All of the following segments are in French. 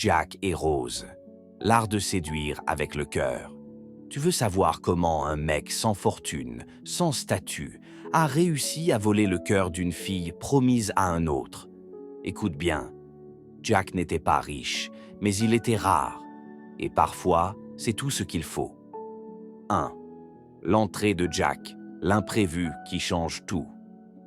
Jack et Rose. L'art de séduire avec le cœur. Tu veux savoir comment un mec sans fortune, sans statut, a réussi à voler le cœur d'une fille promise à un autre? Écoute bien, Jack n'était pas riche, mais il était rare. Et parfois, c'est tout ce qu'il faut. 1. L'entrée de Jack, l'imprévu qui change tout.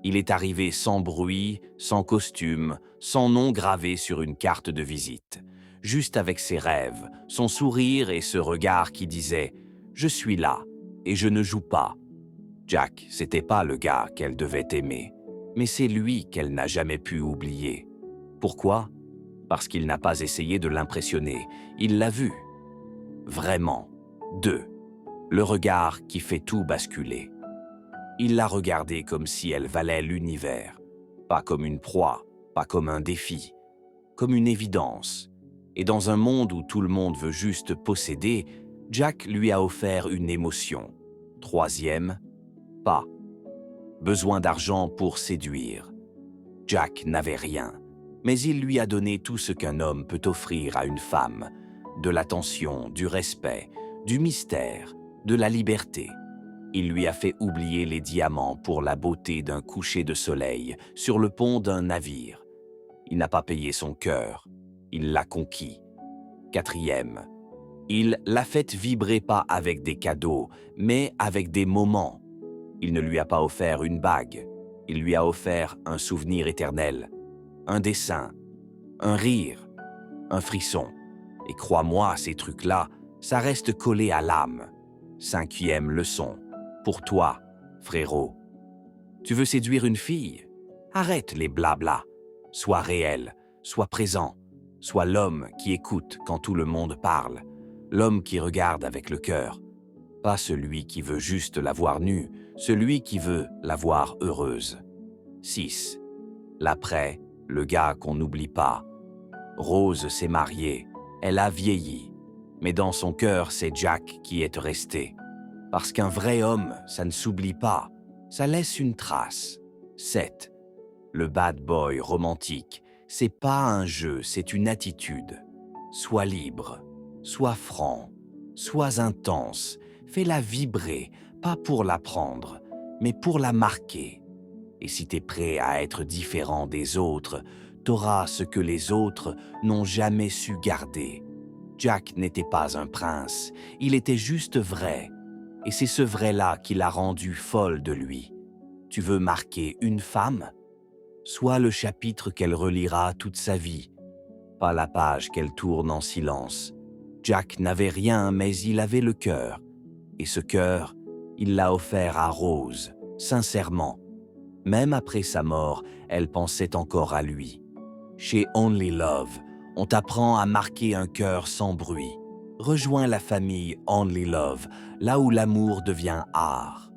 Il est arrivé sans bruit, sans costume, sans nom gravé sur une carte de visite. Juste avec ses rêves, son sourire et ce regard qui disait « Je suis là et je ne joue pas ». Jack, c'était pas le gars qu'elle devait aimer, mais c'est lui qu'elle n'a jamais pu oublier. Pourquoi? Parce qu'il n'a pas essayé de l'impressionner, il l'a vu. Vraiment. 2. Le regard qui fait tout basculer. Il l'a regardée comme si elle valait l'univers, pas comme une proie, pas comme un défi, comme une évidence. Et dans un monde où tout le monde veut juste posséder, Jack lui a offert une émotion. 3e, pas. Besoin d'argent pour séduire. Jack n'avait rien, mais il lui a donné tout ce qu'un homme peut offrir à une femme, de l'attention, du respect, du mystère, de la liberté. Il lui a fait oublier les diamants pour la beauté d'un coucher de soleil sur le pont d'un navire. Il n'a pas payé son cœur, il l'a conquis. 4e, il l'a fait vibrer pas avec des cadeaux, mais avec des moments. Il ne lui a pas offert une bague, il lui a offert un souvenir éternel, un dessin, un rire, un frisson. Et crois-moi, ces trucs-là, ça reste collé à l'âme. 5e leçon. Pour toi, frérot. Tu veux séduire une fille? Arrête les blabla. Sois réel, sois présent, sois l'homme qui écoute quand tout le monde parle, l'homme qui regarde avec le cœur. Pas celui qui veut juste la voir nue, celui qui veut la voir heureuse. 6. L'après, le gars qu'on n'oublie pas. Rose s'est mariée, elle a vieilli, mais dans son cœur, c'est Jack qui est resté. Parce qu'un vrai homme, ça ne s'oublie pas, ça laisse une trace. 7. Le bad boy romantique, c'est pas un jeu, c'est une attitude. Sois libre, sois franc, sois intense, fais-la vibrer, pas pour la prendre, mais pour la marquer. Et si t'es prêt à être différent des autres, t'auras ce que les autres n'ont jamais su garder. Jack n'était pas un prince, il était juste vrai. Et c'est ce vrai-là qui l'a rendue folle de lui. Tu veux marquer une femme? Sois le chapitre qu'elle relira toute sa vie, pas la page qu'elle tourne en silence. Jack n'avait rien, mais il avait le cœur. Et ce cœur, il l'a offert à Rose, sincèrement. Même après sa mort, elle pensait encore à lui. Chez Only Love, on t'apprend à marquer un cœur sans bruit. Rejoins la famille Only Love, là où l'amour devient art.